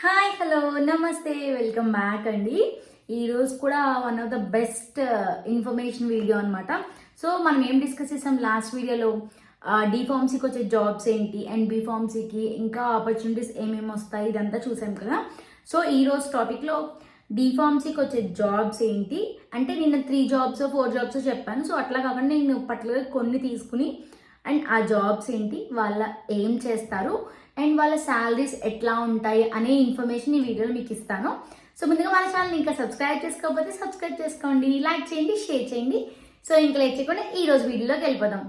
Hi hello నమస్తే welcome back అండి. ఈరోజు కూడా one of the best information video అనమాట. సో మనం ఏం డిస్కస్ చేసాం లాస్ట్ వీడియోలో, డిఫార్మసీకి వచ్చే జాబ్స్ ఏంటి అండ్ బీఫార్మసీకి ఇంకా ఆపర్చునిటీస్ ఏమేమి వస్తాయి ఇదంతా చూసాం కదా. సో ఈరోజు టాపిక్లో డిఫార్మసీకి వచ్చే జాబ్స్ ఏంటి అంటే, నిన్న 3 జాబ్స్ 4 జాబ్స్ చెప్పాను. సో అట్లా కాకుండా నేను పర్టికులర్ కొన్ని తీసుకుని అండ్ ఆ జాబ్స్ ఏంటి, వాళ్ళ ఏం చేస్తారు అండ్ వాళ్ళ శాలరీస్ ఎట్లా ఉంటాయి అనే ఇన్ఫర్మేషన్ ఈ వీడియోలో మీకు ఇస్తాను. సో ముందుగా మన ఛానల్ ఇంకా సబ్స్క్రైబ్ చేసుకోకపోతే సబ్స్క్రైబ్ చేసుకోండి, లైక్ చేయండి, షేర్ చేయండి. సో ఇంకా లేట్ చేయకుండా ఈరోజు వీడియోలోకి వెళ్ళిపోదాం.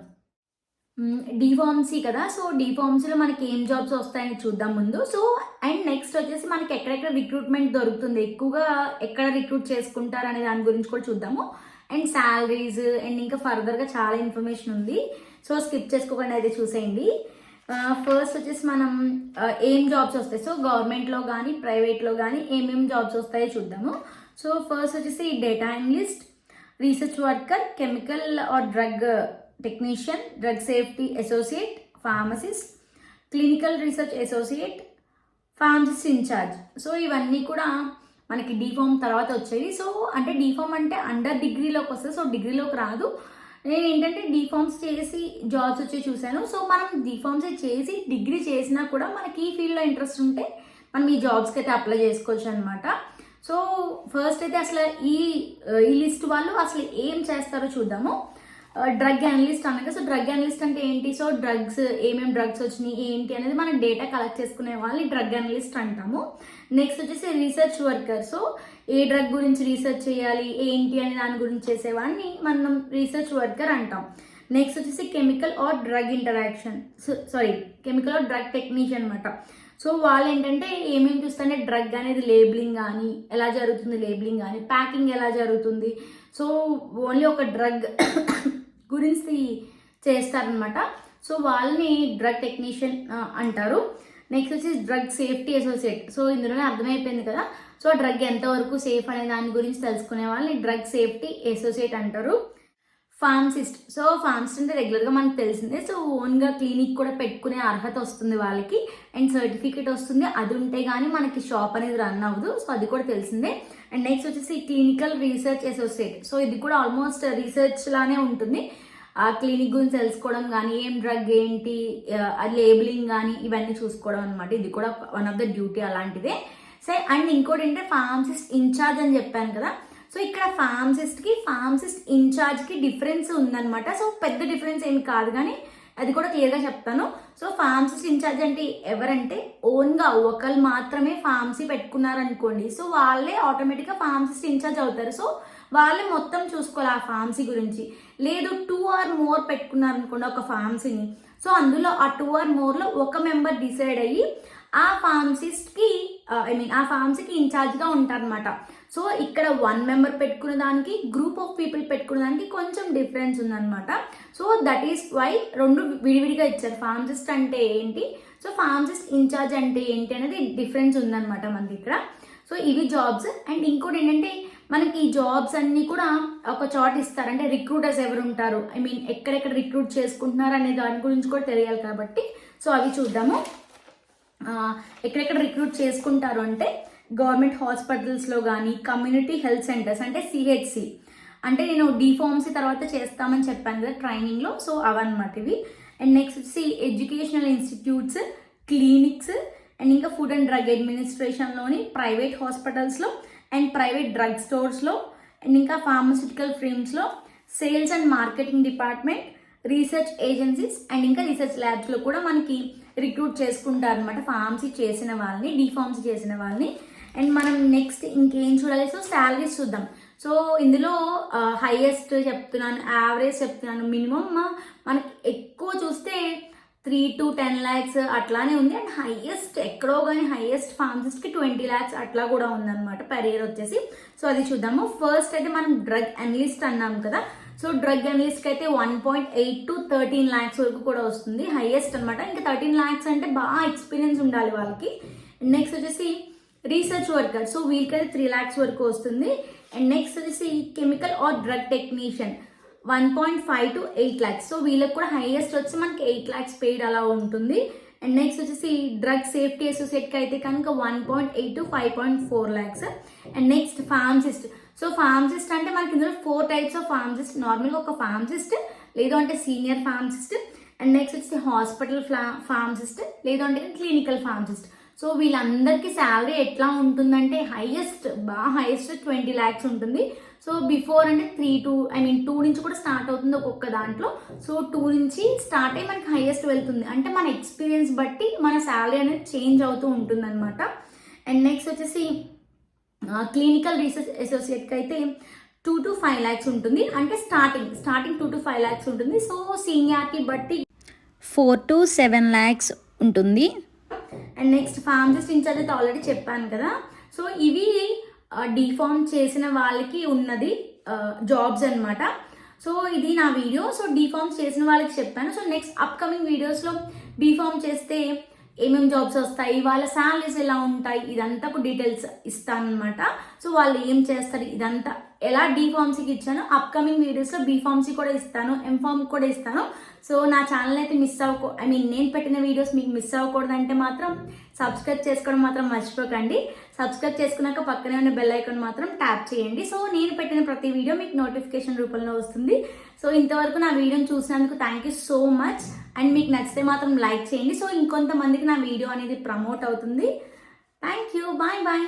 డిఫార్మసీ కదా, సో డిఫార్మసీలో మనకి ఏం జాబ్స్ వస్తాయని చూద్దాం ముందు. సో అండ్ నెక్స్ట్ వచ్చేసి మనకి ఎక్కడెక్కడ రిక్రూట్మెంట్ దొరుకుతుంది, ఎక్కువగా ఎక్కడ రిక్రూట్ చేసుకుంటారు అనే దాని గురించి కూడా చూద్దాము. అండ్ శాలరీస్ అండ్ ఇంకా ఫర్దర్గా చాలా ఇన్ఫర్మేషన్ ఉంది. సో స్కిప్ చేసుకోకుండా అయితే చూసేయండి. ఫస్ట్ వచ్చేసి మనం ఏం జాబ్స్ వస్తాయి, సో గవర్నమెంట్లో కానీ ప్రైవేట్లో కానీ ఏమేమి జాబ్స్ వస్తాయో చూద్దాము. సో ఫస్ట్ వచ్చేసి data analyst, research worker, chemical or drug technician, drug safety associate, pharmacist, clinical research associate, pharmacist incharge. So ఇవన్నీ కూడా మనకి డిఫార్మ్ తర్వాత వచ్చాయి. సో అంటే డిఫార్మ్ అంటే అండర్ డిగ్రీలోకి వస్తుంది, సో డిగ్రీలోకి రాదు. నేను ఏంటంటే డిఫార్మ్స్ చేసి జాబ్స్ వచ్చి చూశాను. సో మనం డిఫార్మ్స్ చేసి డిగ్రీ చేసినా కూడా మనకి ఈ ఫీల్డ్లో ఇంట్రెస్ట్ ఉంటే మనం ఈ జాబ్స్కి అయితే అప్లై చేసుకోవచ్చు అనమాట. సో ఫస్ట్ అయితే అసలు ఈ లిస్ట్ వాళ్ళు అసలు ఏం చేస్తారో చూద్దాము. డ్రగ్ అనలిస్ట్ అనగా, సో డ్రగ్ అనలిస్ట్ అంటే ఏంటి, సో డ్రగ్స్ ఏమేమి డ్రగ్స్ వచ్చినాయి ఏంటి అనేది మనం డేటా కలెక్ట్ చేసుకునే వాళ్ళని డ్రగ్ అనలిస్ట్ అంటాము. నెక్స్ట్ వచ్చేసి రీసెర్చ్ వర్కర్, సో ఏ డ్రగ్ గురించి రీసెర్చ్ చేయాలి ఏంటి అనే దాని గురించి చేసేవాడిని మనం రీసెర్చ్ వర్కర్ అంటాం. నెక్స్ట్ వచ్చేసి chemical or drug chemical or drug technician అనమాట. సో వాళ్ళు ఏంటంటే ఏమేమి చూస్తారంటే డ్రగ్ అనేది లేబులింగ్ కానీ ఎలా జరుగుతుంది, లేబులింగ్ కానీ ప్యాకింగ్ ఎలా జరుగుతుంది, సో ఓన్లీ ఒక డ్రగ్ గురించి చేస్తారనమాట. సో వాళ్ళని డ్రగ్ టెక్నీషియన్ అంటారు. నెక్స్ట్ వచ్చేసి డ్రగ్ సేఫ్టీ అసోసియేట్, సో ఇందులోనే అర్థమైపోయింది కదా. సో డ్రగ్ ఎంతవరకు సేఫ్ అనే దాని గురించి తెలుసుకునే వాళ్ళని డ్రగ్ సేఫ్టీ అసోసియేట్ అంటారు. ఫార్మసిస్ట్, సో ఫార్మసిస్ట్ అంటే రెగ్యులర్గా మనకు తెలిసిందే, సో ఓన్గా క్లినిక్ కూడా పెట్టుకునే అర్హత వస్తుంది వాళ్ళకి అండ్ సర్టిఫికేట్ వస్తుంది. అది ఉంటే కానీ మనకి షాప్ అనేది రన్ అవ్వదు, సో అది కూడా తెలిసిందే. అండ్ నెక్స్ట్ వచ్చేసి క్లినికల్ రీసెర్చ్ అసోసియేట్, సో ఇది కూడా ఆల్మోస్ట్ రీసెర్చ్ లానే ఉంటుంది. ఆ క్లినిక్ గురించి తెలుసుకోవడం కానీ ఏం డ్రగ్ ఏంటి లేబులింగ్ కానీ ఇవన్నీ చూసుకోవడం అనమాట. ఇది కూడా వన్ ఆఫ్ ద డ్యూటీ అలాంటిదే. సో అండ్ ఇంకోటి ఏంటంటే ఫార్మసిస్ట్ ఇన్ఛార్జ్ అని చెప్పాను కదా. సో ఇక్కడ ఫార్మసిస్ట్ ఇన్ఛార్జ్కి డిఫరెన్స్ ఉందన్నమాట. సో పెద్ద డిఫరెన్స్ ఏమి కాదు కానీ అది కూడా క్లియర్గా చెప్తాను. సో ఫార్మసిస్ట్ ఇన్ఛార్జ్ అంటే ఎవరంటే ఓన్గా ఒకళ్ళు మాత్రమే ఫార్మసీ పెట్టుకున్నారనుకోండి, సో వాళ్ళే ఆటోమేటిక్గా ఫార్మసిస్ట్ ఇన్ఛార్జ్ అవుతారు. సో వాళ్ళే మొత్తం చూసుకోవాలి ఆ ఫార్మసీ గురించి. లేదు 2 or more పెట్టుకున్నారనుకోండి ఒక ఫార్మసీని, సో అందులో ఆ 2 or moreలో ఒక మెంబర్ డిసైడ్ అయ్యి ఆ ఫార్మసిస్ట్కి ఆ ఫార్మసీకి ఇన్ఛార్జ్గా ఉంటారనమాట. సో ఇక్కడ 1 member పెట్టుకునే దానికి గ్రూప్ ఆఫ్ పీపుల్ పెట్టుకునే దానికి కొంచెం డిఫరెన్స్ ఉందన్నమాట. సో దట్ ఈస్ వై రెండు విడివిడిగా ఇచ్చారు. ఫార్మసిస్ట్ అంటే ఏంటి, సో ఫార్మసిస్ట్ ఇన్ఛార్జ్ అంటే ఏంటి అనేది డిఫరెన్స్ ఉందన్నమాట మనకి ఇక్కడ. సో ఇవి జాబ్స్. అండ్ ఇంకోటి ఏంటంటే మనకి ఈ జాబ్స్ అన్నీ కూడా ఒక చోట ఇస్తారు, అంటే రిక్రూటర్స్ ఎవరు ఉంటారు, ఎక్కడెక్కడ రిక్రూట్ చేసుకుంటున్నారు అనే దాని గురించి కూడా తెలియాలి కాబట్టి సో అవి చూద్దాము. ఎక్కడెక్కడ రిక్రూట్ చేసుకుంటారు అంటే గవర్నమెంట్ హాస్పిటల్స్లో కానీ కమ్యూనిటీ హెల్త్ సెంటర్స్ అంటే సిహెచ్సి, అంటే నేను డిఫార్మసీ తర్వాత చేస్తామని చెప్పాను కదా ట్రైనింగ్లో, సో అవన్నమాట ఇవి. అండ్ నెక్స్ట్ వచ్చి ఎడ్యుకేషనల్ ఇన్స్టిట్యూట్స్, క్లినిక్స్ అండ్ ఇంకా ఫుడ్ అండ్ డ్రగ్ అడ్మినిస్ట్రేషన్లోని ప్రైవేట్ హాస్పిటల్స్లో అండ్ ప్రైవేట్ డ్రగ్ స్టోర్స్లో అండ్ ఇంకా ఫార్మస్యూటికల్ ఫర్మ్స్లో, sales and marketing department, research agencies and ఇంకా రీసెర్చ్ ల్యాబ్స్లో కూడా మనకి రిక్రూట్ చేసుకుంటారు అనమాట డిఫార్మసీ చేసిన వాళ్ళని. అండ్ మనం నెక్స్ట్ ఇంకేం చూడాలి, సో శాలరీస్ చూద్దాం. సో ఇందులో హైయెస్ట్ చెప్తున్నాను, యావరేజ్ చెప్తున్నాను, మినిమం మనకి ఎక్కువ చూస్తే 3 to 10 lakhs అట్లానే ఉంది. అండ్ హైయెస్ట్ ఎక్కడో కానీ హైయెస్ట్ ఫార్మసిస్ట్కి 20 lakhs అట్లా కూడా ఉందన్నమాట పర్ ఇయర్ వచ్చేసి. సో అది చూద్దాము. ఫస్ట్ అయితే మనం డ్రగ్ అనలిస్ట్ అన్నాం కదా, సో డ్రగ్ అనలిస్ట్కి అయితే 1.8 to 13 lakhs వరకు కూడా వస్తుంది, హైయెస్ట్ అనమాట. ఇంకా 13 lakhs అంటే బాగా ఎక్స్పీరియన్స్ ఉండాలి వాళ్ళకి. నెక్స్ట్ వచ్చేసి రీసెర్చ్ వర్కర్, సో వీళ్ళకైతే 3 lakhs వరకు వస్తుంది. అండ్ నెక్స్ట్ వచ్చేసి chemical or drug technician 1.5 to 8 lakhs, so వీళ్ళకి కూడా హైయెస్ట్ వచ్చి మనకి 8 lakhs పెయిడ్ అలా ఉంటుంది. అండ్ నెక్స్ట్ వచ్చేసి డ్రగ్ సేఫ్టీ అసోసియేట్కి అయితే కనుక 1.8 to 5.4 lakhs. And next pharmacist. So pharmacist అంటే మనకి ఇందులో 4 types ఆఫ్ ఫార్మసిస్ట్. నార్మల్గా ఒక ఫార్మసిస్ట్, లేదు అంటే సీనియర్ ఫార్మసిస్ట్, అండ్ నెక్స్ట్ వచ్చేసి హాస్పిటల్ ఫార్మసిస్ట్, లేదు అంటే క్లినికల్ ఫార్మసిస్ట్. సో వీళ్ళందరికీ శాలరీ ఎట్లా ఉంటుందంటే హైయెస్ట్ 20 lakhs ఉంటుంది. సో బిఫోర్ అంటే 2 నుంచి కూడా స్టార్ట్ అవుతుంది ఒక్కొక్క దాంట్లో. సో 2 నుంచి స్టార్ట్ అయ్యి మనకి హైయెస్ట్ వెళ్తుంది. అంటే మన ఎక్స్పీరియన్స్ బట్టి మన శాలరీ అనేది చేంజ్ అవుతూ ఉంటుంది అనమాట. అండ్ నెక్స్ట్ వచ్చేసి క్లినికల్ రీసెర్చ్ అసోసియేట్కి అయితే 2 to 5 lakhs ఉంటుంది. అంటే స్టార్టింగ్ 2 to 5 lakhs ఉంటుంది. సో సీనియారిటీ బట్టి 4 to 7 lakhs ఉంటుంది. అండ్ నెక్స్ట్ ఫార్మసిస్ట్ ఇన్ఛార్జ్ అయితే ఆల్రెడీ చెప్పాను కదా. సో ఇవి డిఫార్మ్ చేసిన వాళ్ళకి ఉన్నది జాబ్స్ అనమాట. సో ఇది నా వీడియో. సో డిఫార్మ్ చేసిన వాళ్ళకి చెప్పాను. సో నెక్స్ట్ అప్కమింగ్ వీడియోస్లో డిఫార్మ్ చేస్తే ఏమేమి జాబ్స్ వస్తాయి, వాళ్ళ శాలరీస్ ఎలా ఉంటాయి, ఇదంతా డీటెయిల్స్ ఇస్తాను అనమాట. సో వాళ్ళు ఏం చేస్తారు ఇదంతా ఎలా డిఫార్మసీకి ఇచ్చాను, అప్కమింగ్ వీడియోస్లో బీఫార్మసీ కూడా ఇస్తాను, ఎంఫార్మ్ కూడా ఇస్తాను. సో నా ఛానల్ అయితే నేను పెట్టిన వీడియోస్ మీకు మిస్ అవ్వకూడదంటే మాత్రం సబ్స్క్రైబ్ చేసుకోవడం మాత్రం మర్చిపోకండి. సబ్స్క్రైబ్ చేసుకున్నాక పక్కనే ఉన్న బెల్ ఐకాన్ మాత్రం ట్యాప్ చేయండి. సో నేను పెట్టిన ప్రతి వీడియో మీకు నోటిఫికేషన్ రూపంలో వస్తుంది. సో ఇంతవరకు నా వీడియోని చూసినందుకు thank you so much. And మీకు నచ్చితే మాత్రం లైక్ చేయండి. సో ఇంకొంతమందికి నా వీడియో అనేది ప్రమోట్ అవుతుంది. Thank you. Bye bye.